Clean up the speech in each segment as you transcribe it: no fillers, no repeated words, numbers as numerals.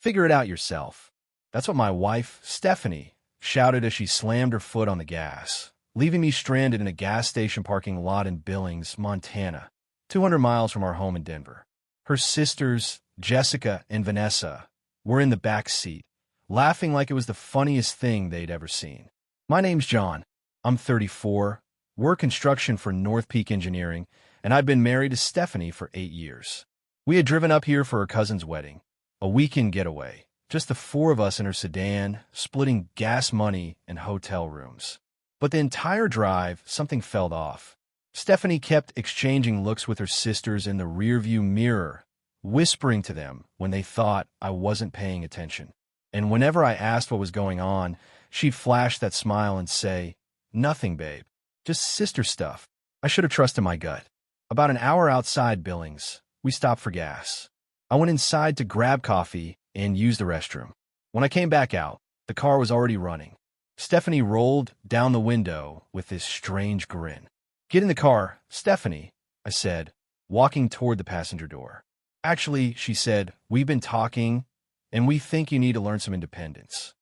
Figure it out yourself. That's what my wife, Stephanie, shouted as she slammed her foot on the gas, leaving me stranded in a gas station parking lot in Billings, Montana, 200 miles from our home in Denver. Her sisters, Jessica and Vanessa, were in the back seat, laughing like it was the funniest thing they'd ever seen. My name's John. I'm 34, work construction for North Peak Engineering, and I've been married to Stephanie for 8 years. We had driven up here for her cousin's wedding, a weekend getaway, just the four of us in her sedan, splitting gas money and hotel rooms. But the entire drive, something felt off. Stephanie kept exchanging looks with her sisters in the rearview mirror, whispering to them when they thought I wasn't paying attention. And whenever I asked what was going on, she'd flash that smile and say, "Nothing, babe. Just sister stuff." I should have trusted my gut. About an hour outside Billings, we stopped for gas. I went inside to grab coffee and use the restroom. When I came back out, the car was already running. Stephanie rolled down the window with this strange grin. "Get in the car, Stephanie," I said, walking toward the passenger door. "Actually," she said, "we've been talking, and we think you need to learn some independence."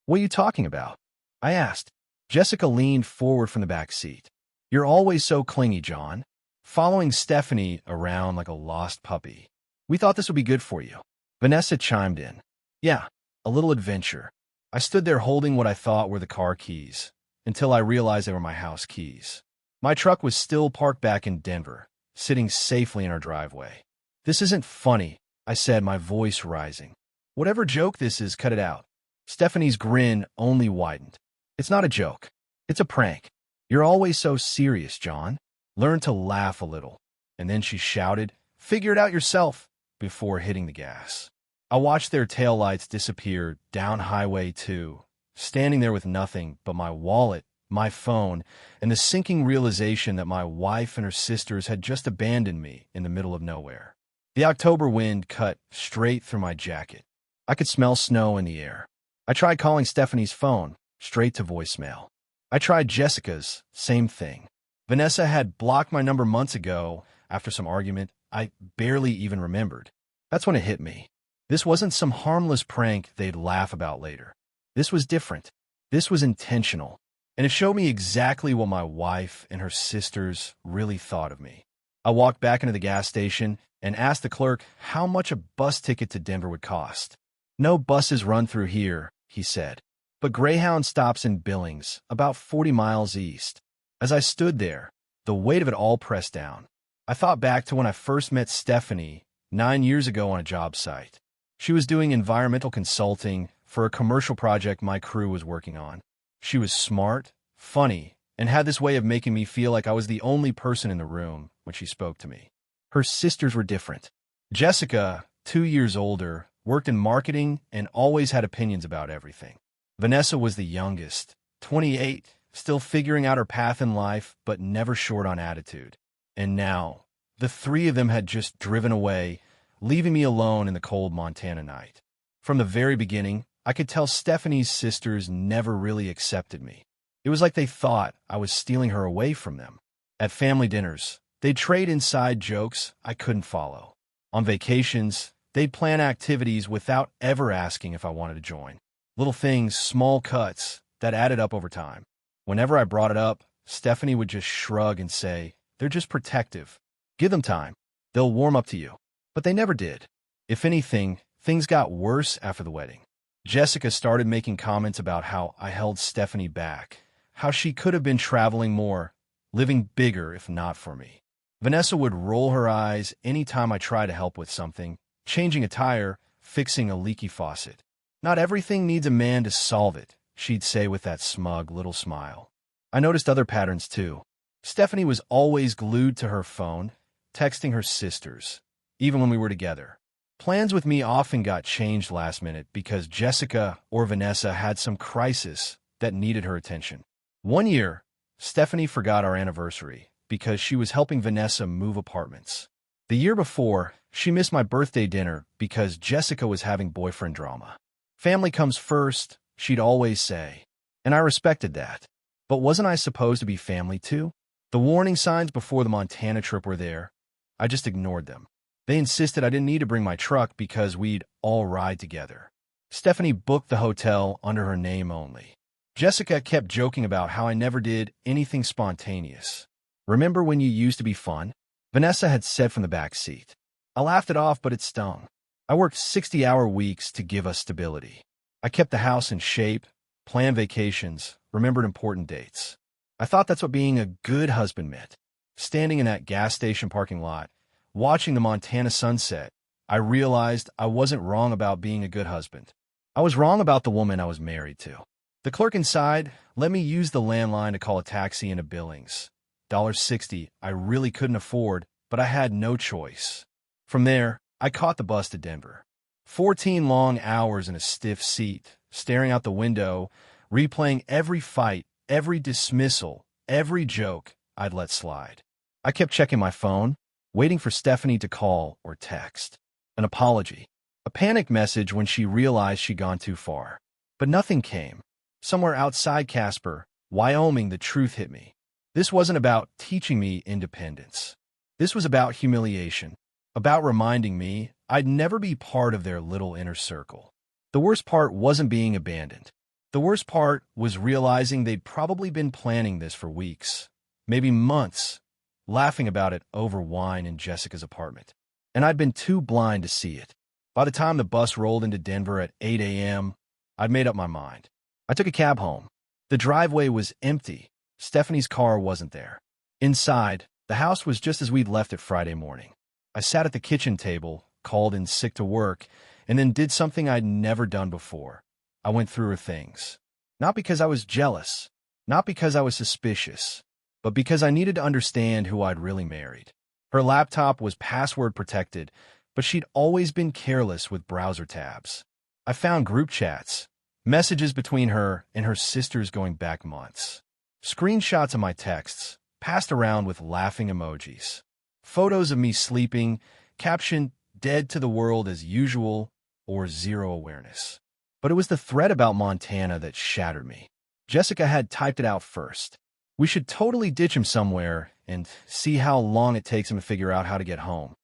"What are you talking about?" I asked. Jessica leaned forward from the back seat. "You're always so clingy, John," following Stephanie around like a lost puppy. "We thought this would be good for you." Vanessa chimed in. "Yeah, a little adventure." I stood there holding what I thought were the car keys, until I realized they were my house keys. My truck was still parked back in Denver, sitting safely in our driveway. "This isn't funny," I said, my voice rising. "Whatever joke this is, cut it out." Stephanie's grin only widened. "It's not a joke. It's a prank. You're always so serious, John. Learn to laugh a little." And then she shouted, "Figure it out yourself," before hitting the gas. I watched their taillights disappear down Highway 2, standing there with nothing but my wallet, my phone, and the sinking realization that my wife and her sisters had just abandoned me in the middle of nowhere. The October wind cut straight through my jacket. I could smell snow in the air. I tried calling Stephanie's phone, straight to voicemail. I tried Jessica's, same thing. Vanessa had blocked my number months ago after some argument I barely even remembered. That's when it hit me. This wasn't some harmless prank they'd laugh about later. This was different. This was intentional. And it showed me exactly what my wife and her sisters really thought of me. I walked back into the gas station and asked the clerk how much a bus ticket to Denver would cost. "No buses run through here," he said, "but Greyhound stops in Billings, about 40 miles east." As I stood there, the weight of it all pressed down, I thought back to when I first met Stephanie 9 years ago on a job site. She was doing environmental consulting for a commercial project my crew was working on. She was smart, funny, and had this way of making me feel like I was the only person in the room when she spoke to me. Her sisters were different. Jessica, 2 years older, worked in marketing and always had opinions about everything. Vanessa was the youngest, 28, still figuring out her path in life, but never short on attitude. And now, the three of them had just driven away, leaving me alone in the cold Montana night. From the very beginning, I could tell Stephanie's sisters never really accepted me. It was like they thought I was stealing her away from them. At family dinners, they'd trade inside jokes I couldn't follow. On vacations, they'd plan activities without ever asking if I wanted to join. Little things, small cuts, that added up over time. Whenever I brought it up, Stephanie would just shrug and say, "They're just protective. Give them time. They'll warm up to you." But they never did. If anything, things got worse after the wedding. Jessica started making comments about how I held Stephanie back, how she could have been traveling more, living bigger if not for me. Vanessa would roll her eyes anytime I tried to help with something, changing a tire, fixing a leaky faucet. "Not everything needs a man to solve it," she'd say with that smug little smile. I noticed other patterns too. Stephanie was always glued to her phone, texting her sisters, even when we were together. Plans with me often got changed last minute because Jessica or Vanessa had some crisis that needed her attention. One year, Stephanie forgot our anniversary because she was helping Vanessa move apartments. The year before, she missed my birthday dinner because Jessica was having boyfriend drama. "Family comes first," she'd always say, and I respected that. But wasn't I supposed to be family too? The warning signs before the Montana trip were there. I just ignored them. They insisted I didn't need to bring my truck because we'd all ride together. Stephanie booked the hotel under her name only. Jessica kept joking about how I never did anything spontaneous. Remember when you used to be fun? Vanessa had said from the back seat. I laughed it off, but it stung. I worked 60-hour weeks to give us stability. I kept the house in shape, planned vacations, remembered important dates. I thought that's what being a good husband meant. Standing in that gas station parking lot, watching the Montana sunset, I realized I wasn't wrong about being a good husband. I was wrong about the woman I was married to. The clerk inside let me use the landline to call a taxi into Billings. $60 I really couldn't afford, but I had no choice. From there, I caught the bus to Denver. 14 long hours in a stiff seat, staring out the window, replaying every fight, every dismissal, every joke I'd let slide. I kept checking my phone, waiting for Stephanie to call or text. An apology. A panic message when she realized she'd gone too far. But nothing came. Somewhere outside Casper, Wyoming, the truth hit me. This wasn't about teaching me independence. This was about humiliation, about reminding me I'd never be part of their little inner circle. The worst part wasn't being abandoned. The worst part was realizing they'd probably been planning this for weeks, maybe months, laughing about it over wine in Jessica's apartment. And I'd been too blind to see it. By the time the bus rolled into Denver at 8 a.m., I'd made up my mind. I took a cab home. The driveway was empty. Stephanie's car wasn't there. Inside, the house was just as we'd left it Friday morning. I sat at the kitchen table, called in sick to work, and then did something I'd never done before. I went through her things. Not because I was jealous, not because I was suspicious, but because I needed to understand who I'd really married. Her laptop was password protected, but she'd always been careless with browser tabs. I found group chats, messages between her and her sisters going back months. Screenshots of my texts, passed around with laughing emojis. Photos of me sleeping, captioned, "dead to the world as usual," or "zero awareness." But it was the thread about Montana that shattered me. Jessica had typed it out first. We should totally ditch him somewhere and see how long it takes him to figure out how to get home.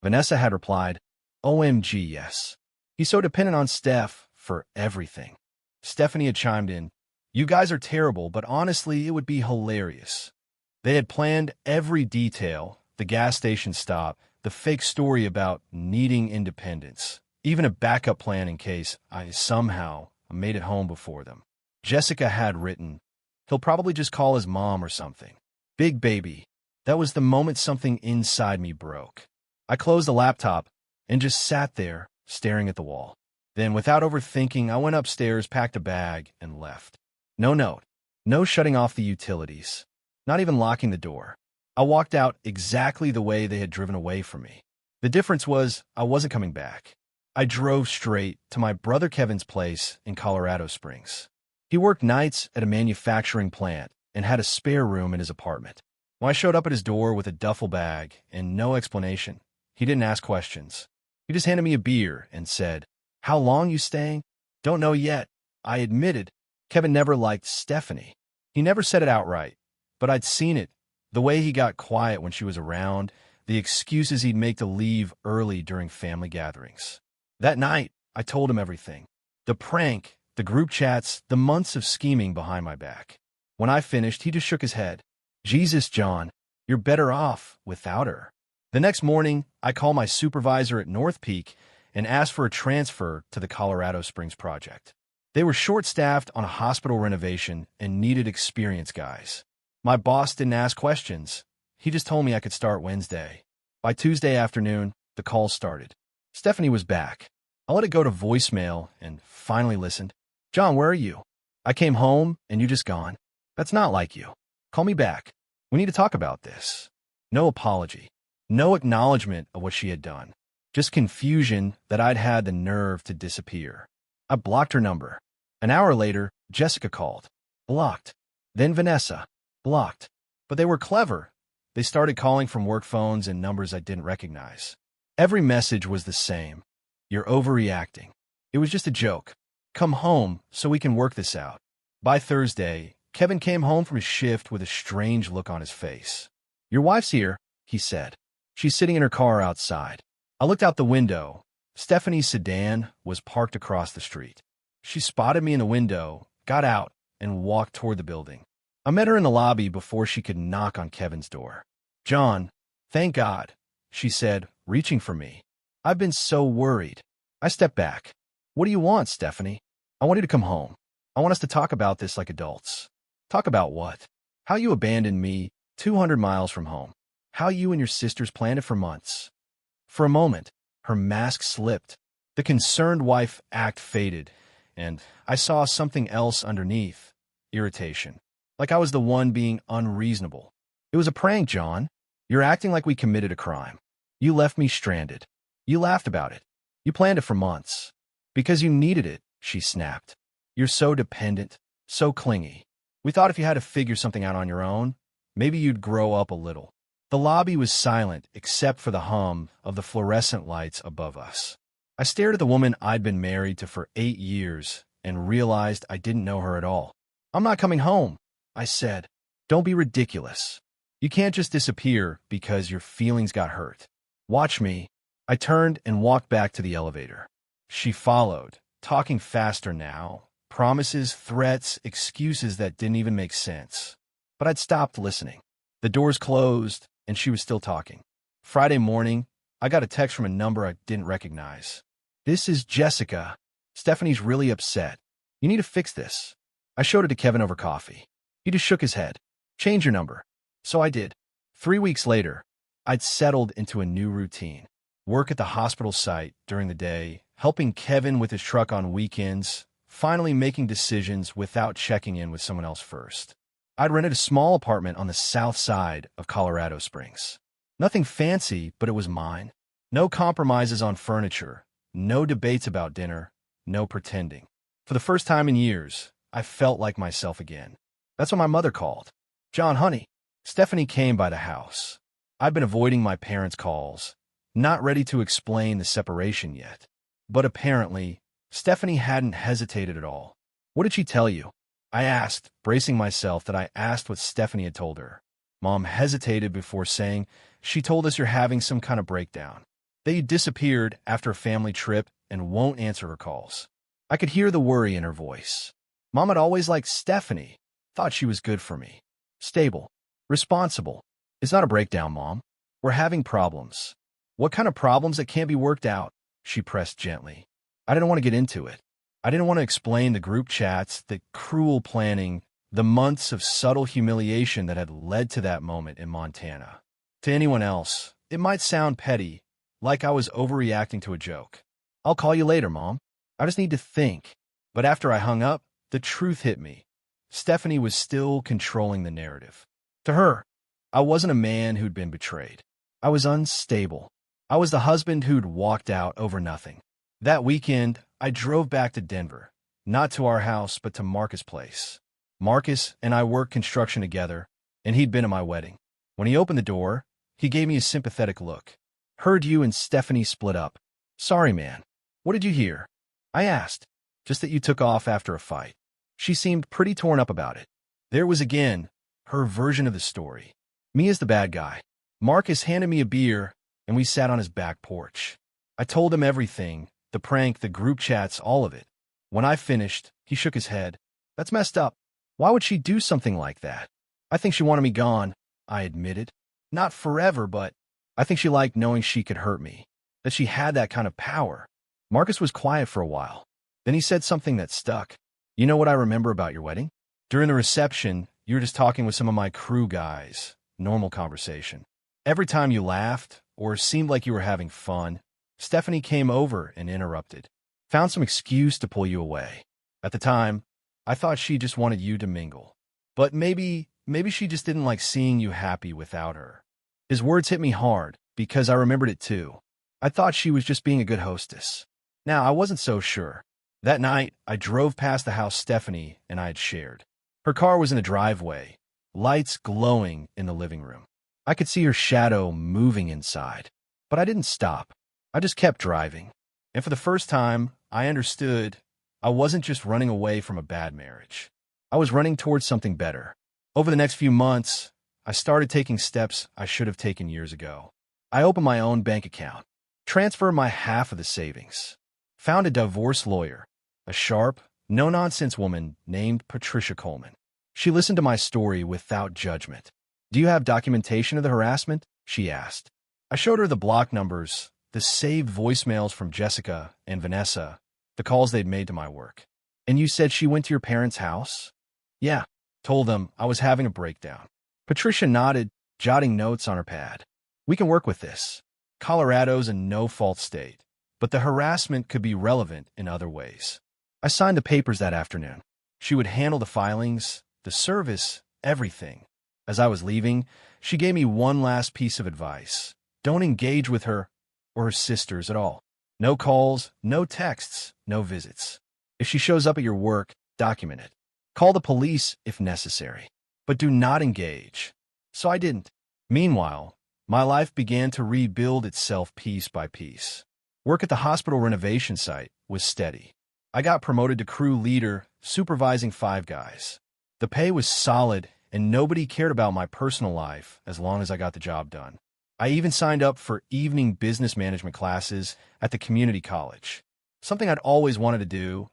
Vanessa had replied, "OMG, yes. He's so dependent on Steph for everything." Stephanie had chimed in, "You guys are terrible, but honestly, it would be hilarious." They had planned every detail, the gas station stop, the fake story about needing independence, even a backup plan in case I somehow made it home before them. Jessica had written, "He'll probably just call his mom or something." Big baby. That was the moment something inside me broke. I closed the laptop and just sat there, staring at the wall. Then, without overthinking, I went upstairs, packed a bag, and left. No note. No shutting off the utilities. Not even locking the door. I walked out exactly the way they had driven away from me. The difference was I wasn't coming back. I drove straight to my brother Kevin's place in Colorado Springs. He worked nights at a manufacturing plant and had a spare room in his apartment. When I showed up at his door with a duffel bag and no explanation, he didn't ask questions. He just handed me a beer and said, "How long you staying?" "Don't know yet." I admitted. Kevin never liked Stephanie. He never said it outright, but I'd seen it. The way he got quiet when she was around, the excuses he'd make to leave early during family gatherings. That night, I told him everything. The prank, the group chats, the months of scheming behind my back. When I finished, he just shook his head. "Jesus, John, you're better off without her." The next morning, I called my supervisor at North Peak and asked for a transfer to the Colorado Springs project. They were short-staffed on a hospital renovation and needed experienced guys. My boss didn't ask questions. He just told me I could start Wednesday. By Tuesday afternoon, the call started. Stephanie was back. I let it go to voicemail and finally listened. "John, where are you? I came home and you just gone. That's not like you. Call me back. We need to talk about this." No apology. No acknowledgement of what she had done. Just confusion that I'd had the nerve to disappear. I blocked her number. An hour later, Jessica called. Blocked. Then Vanessa. Blocked. But they were clever. They started calling from work phones and numbers I didn't recognize. Every message was the same. "You're overreacting. It was just a joke. Come home so we can work this out." By Thursday, Kevin came home from his shift with a strange look on his face. "Your wife's here," he said. "She's sitting in her car outside." I looked out the window. Stephanie's sedan was parked across the street. She spotted me in the window, got out, and walked toward the building. I met her in the lobby before she could knock on Kevin's door. "John, thank God," she said, reaching for me. "I've been so worried." I stepped back. "What do you want, Stephanie?" "I want you to come home. I want us to talk about this like adults." "Talk about what?" "How you abandoned me 200 miles from home. How you and your sisters planned it for months." For a moment, her mask slipped. The concerned wife act faded, and I saw something else underneath: irritation. Like I was the one being unreasonable. "It was a prank, John. You're acting like we committed a crime. You left me stranded. You laughed about it. You planned it for months. Because you needed it," she snapped. "You're so dependent, so clingy. We thought if you had to figure something out on your own, maybe you'd grow up a little." The lobby was silent except for the hum of the fluorescent lights above us. I stared at the woman I'd been married to for 8 years and realized I didn't know her at all. "I'm not coming home," I said. "Don't be ridiculous. You can't just disappear because your feelings got hurt. Watch me." I turned and walked back to the elevator. She followed, talking faster now. Promises, threats, excuses that didn't even make sense. But I'd stopped listening. The doors closed, and she was still talking. Friday morning, I got a text from a number I didn't recognize. "This is Jessica. Stephanie's really upset. You need to fix this." I showed it to Kevin over coffee. He just shook his head. "Change your number." So I did. 3 weeks later, I'd settled into a new routine. Work at the hospital site during the day, helping Kevin with his truck on weekends, finally making decisions without checking in with someone else first. I'd rented a small apartment on the south side of Colorado Springs. Nothing fancy, but it was mine. No compromises on furniture, no debates about dinner, no pretending. For the first time in years, I felt like myself again. That's when my mother called. "John, honey." Stephanie came by the house. I'd been avoiding my parents' calls, not ready to explain the separation yet. But apparently, Stephanie hadn't hesitated at all. "What did she tell you?" I asked, bracing myself that I asked what Stephanie had told her. Mom hesitated before saying, "She told us you're having some kind of breakdown. That you disappeared after a family trip and won't answer her calls." I could hear the worry in her voice. Mom had always liked Stephanie, thought she was good for me. Stable, responsible. "It's not a breakdown, Mom. We're having problems." "What kind of problems that can't be worked out?" She pressed gently. I didn't want to get into it. I didn't want to explain the group chats, the cruel planning, the months of subtle humiliation that had led to that moment in Montana. To anyone else, it might sound petty, like I was overreacting to a joke. "I'll call you later, Mom. I just need to think." But after I hung up, the truth hit me. Stephanie was still controlling the narrative. To her, I wasn't a man who'd been betrayed. I was unstable. I was the husband who'd walked out over nothing. That weekend, I drove back to Denver, not to our house, but to Marcus' place. Marcus and I worked construction together, and he'd been at my wedding. When he opened the door, he gave me a sympathetic look. "Heard you and Stephanie split up." "Sorry, man. What did you hear?" I asked. "Just that you took off after a fight." She seemed pretty torn up about it. There was again her version of the story. Me as the bad guy. Marcus handed me a beer, and we sat on his back porch. I told him everything, the prank, the group chats, all of it. When I finished, he shook his head. "That's messed up. Why would she do something like that?" "I think she wanted me gone," I admitted. "Not forever, but I think she liked knowing she could hurt me, that she had that kind of power." Marcus was quiet for a while. Then he said something that stuck. "You know what I remember about your wedding? During the reception, you were just talking with some of my crew guys. Normal conversation. Every time you laughed, or seemed like you were having fun, Stephanie came over and interrupted. Found some excuse to pull you away. At the time, I thought she just wanted you to mingle. But maybe she just didn't like seeing you happy without her." His words hit me hard, because I remembered it too. I thought she was just being a good hostess. Now, I wasn't so sure. That night, I drove past the house Stephanie and I had shared. Her car was in the driveway, lights glowing in the living room. I could see her shadow moving inside. But I didn't stop. I just kept driving. And for the first time, I understood I wasn't just running away from a bad marriage. I was running towards something better. Over the next few months, I started taking steps I should have taken years ago. I opened my own bank account, transferred my half of the savings, found a divorce lawyer, a sharp, no-nonsense woman named Patricia Coleman. She listened to my story without judgment. "Do you have documentation of the harassment?" she asked. I showed her the block numbers, the saved voicemails from Jessica and Vanessa, the calls they'd made to my work. "And you said she went to your parents' house?" "Yeah." Told them I was having a breakdown. Patricia nodded, jotting notes on her pad. "We can work with this. Colorado's a no-fault state, but the harassment could be relevant in other ways." I signed the papers that afternoon. She would handle the filings, the service, everything. As I was leaving, she gave me one last piece of advice. Don't engage with her or her sisters at all. No calls, no texts, no visits. If she shows up at your work, document it. Call the police if necessary, but do not engage. So I didn't. Meanwhile, my life began to rebuild itself piece by piece. Work at the hospital renovation site was steady. I got promoted to crew leader, supervising 5 guys. The pay was solid, and nobody cared about my personal life as long as I got the job done. I even signed up for evening business management classes at the community college, something I'd always wanted to do,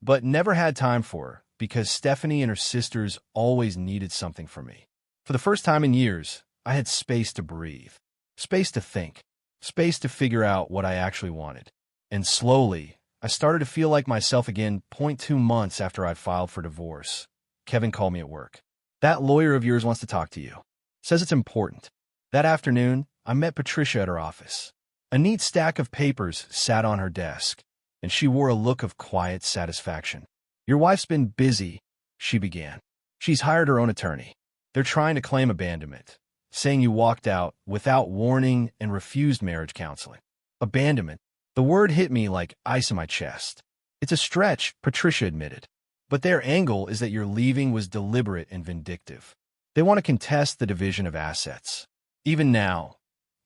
but never had time for because Stephanie and her sisters always needed something from me. For the first time in years, I had space to breathe, space to think, space to figure out what I actually wanted. And slowly, I started to feel like myself again. 2 months after I'd filed for divorce, Kevin called me at work. "That lawyer of yours wants to talk to you. Says it's important." That afternoon, I met Patricia at her office. A neat stack of papers sat on her desk, and she wore a look of quiet satisfaction. "Your wife's been busy," she began. "She's hired her own attorney. They're trying to claim abandonment, saying you walked out without warning and refused marriage counseling." Abandonment. The word hit me like ice in my chest. "It's a stretch," Patricia admitted. "But their angle is that your leaving was deliberate and vindictive. They want to contest the division of assets." Even now,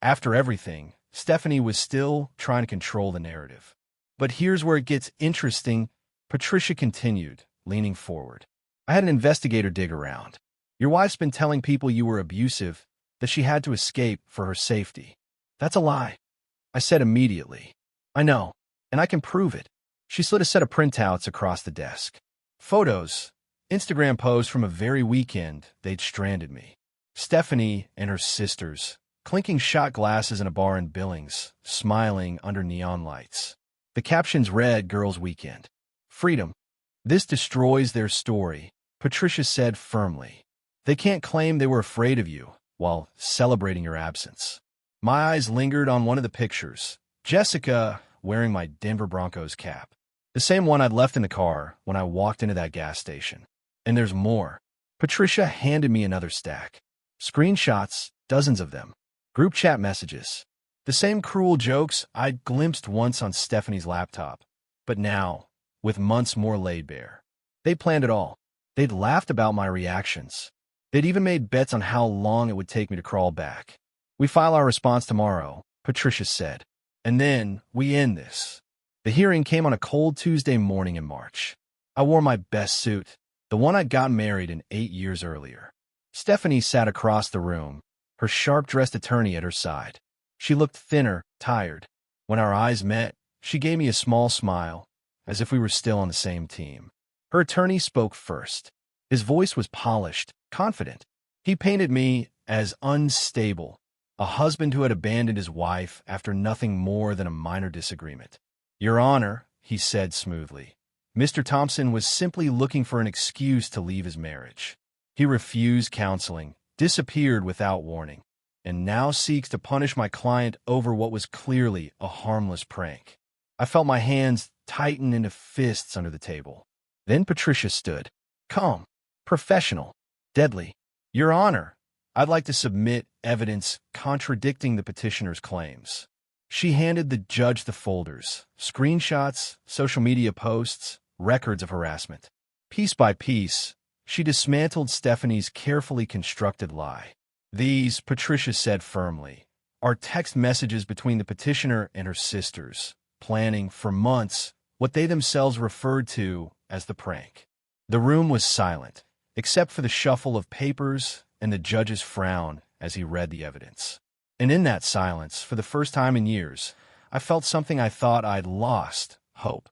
after everything, Stephanie was still trying to control the narrative. "But here's where it gets interesting," Patricia continued, leaning forward. "I had an investigator dig around. Your wife's been telling people you were abusive, that she had to escape for her safety." "That's a lie," I said immediately. "I know, and I can prove it." She slid a set of printouts across the desk. Photos, Instagram posts from a very weekend they'd stranded me. Stephanie and her sisters, clinking shot glasses in a bar in Billings, smiling under neon lights. The captions read, "Girls' Weekend. Freedom." "This destroys their story," Patricia said firmly. "They can't claim they were afraid of you while celebrating your absence." My eyes lingered on one of the pictures, Jessica wearing my Denver Broncos cap, the same one I'd left in the car when I walked into that gas station. And there's more. Patricia handed me another stack. Screenshots, dozens of them. Group chat messages. The same cruel jokes I'd glimpsed once on Stephanie's laptop, but now, with months more laid bare. They planned it all. They'd laughed about my reactions. They'd even made bets on how long it would take me to crawl back. "We file our response tomorrow," Patricia said. "And then we end this." The hearing came on a cold Tuesday morning in March. I wore my best suit, the one I'd gotten married in 8 years earlier. Stephanie sat across the room, her sharp-dressed attorney at her side. She looked thinner, tired. When our eyes met, she gave me a small smile, as if we were still on the same team. Her attorney spoke first. His voice was polished, confident. He painted me as unstable, a husband who had abandoned his wife after nothing more than a minor disagreement. "Your Honor," he said smoothly, "Mr. Thompson was simply looking for an excuse to leave his marriage. He refused counseling, disappeared without warning, and now seeks to punish my client over what was clearly a harmless prank." I felt my hands tighten into fists under the table. Then Patricia stood, calm, professional, deadly. "Your Honor, I'd like to submit evidence contradicting the petitioner's claims." She handed the judge the folders, screenshots, social media posts, records of harassment. Piece by piece, she dismantled Stephanie's carefully constructed lie. "These," Patricia said firmly, "are text messages between the petitioner and her sisters, planning for months what they themselves referred to as the prank." The room was silent, except for the shuffle of papers and the judge's frown as he read the evidence. And in that silence, for the first time in years, I felt something I thought I'd lost: hope.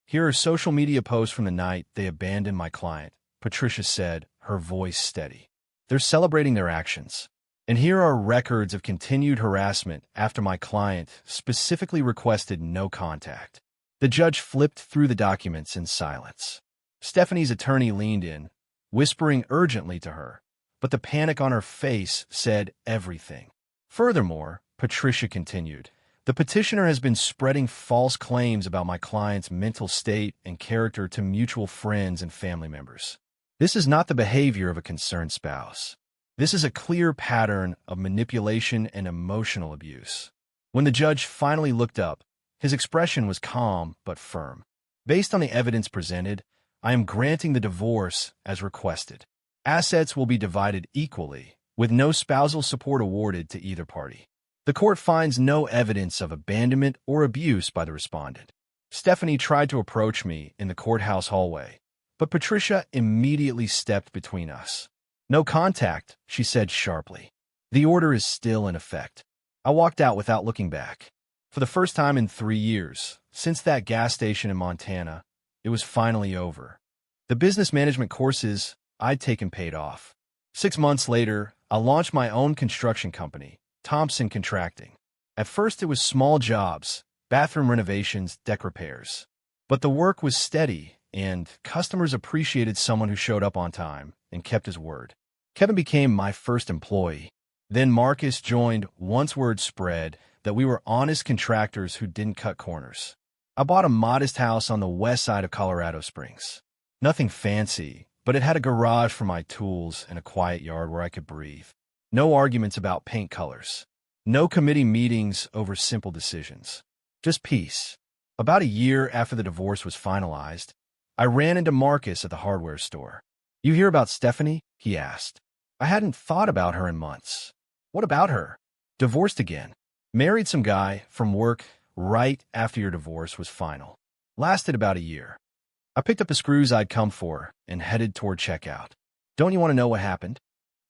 Here are social media posts from the night they abandoned my client, Patricia said, her voice steady. They're celebrating their actions. And here are records of continued harassment after my client specifically requested no contact. The judge flipped through the documents in silence. Stephanie's attorney leaned in, whispering urgently to her, but the panic on her face said everything. Furthermore, Patricia continued, the petitioner has been spreading false claims about my client's mental state and character to mutual friends and family members. This is not the behavior of a concerned spouse. This is a clear pattern of manipulation and emotional abuse. When the judge finally looked up, his expression was calm but firm. Based on the evidence presented, I am granting the divorce as requested. Assets will be divided equally, with no spousal support awarded to either party. The court finds no evidence of abandonment or abuse by the respondent. Stephanie tried to approach me in the courthouse hallway, but Patricia immediately stepped between us. No contact, she said sharply. The order is still in effect. I walked out without looking back. For the first time in 3 years, since that gas station in Montana, it was finally over. The business management courses I'd taken paid off. 6 months later, I launched my own construction company, Thompson Contracting. At first it was small jobs, bathroom renovations, deck repairs. But the work was steady, and customers appreciated someone who showed up on time and kept his word. Kevin became my first employee. Then Marcus joined once word spread that we were honest contractors who didn't cut corners. I bought a modest house on the west side of Colorado Springs. Nothing fancy, but it had a garage for my tools and a quiet yard where I could breathe. No arguments about paint colors. No committee meetings over simple decisions. Just peace. About a year after the divorce was finalized, I ran into Marcus at the hardware store. "You hear about Stephanie?" he asked. I hadn't thought about her in months. "What about her?" "Divorced again. Married some guy from work right after your divorce was final. Lasted about a year." I picked up the screws I'd come for and headed toward checkout. "Don't you want to know what happened?"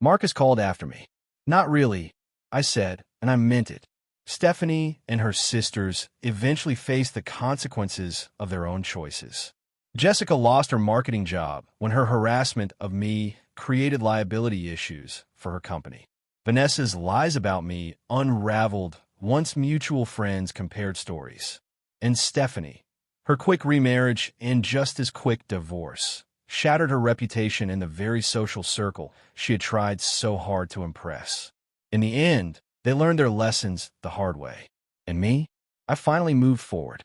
Marcus called after me. "Not really," I said, and I meant it. Stephanie and her sisters eventually faced the consequences of their own choices. Jessica lost her marketing job when her harassment of me created liability issues for her company. Vanessa's lies about me unraveled once mutual friends compared stories. And Stephanie, her quick remarriage and just as quick divorce, shattered her reputation in the very social circle she had tried so hard to impress. In the end, they learned their lessons the hard way. And me? I finally moved forward.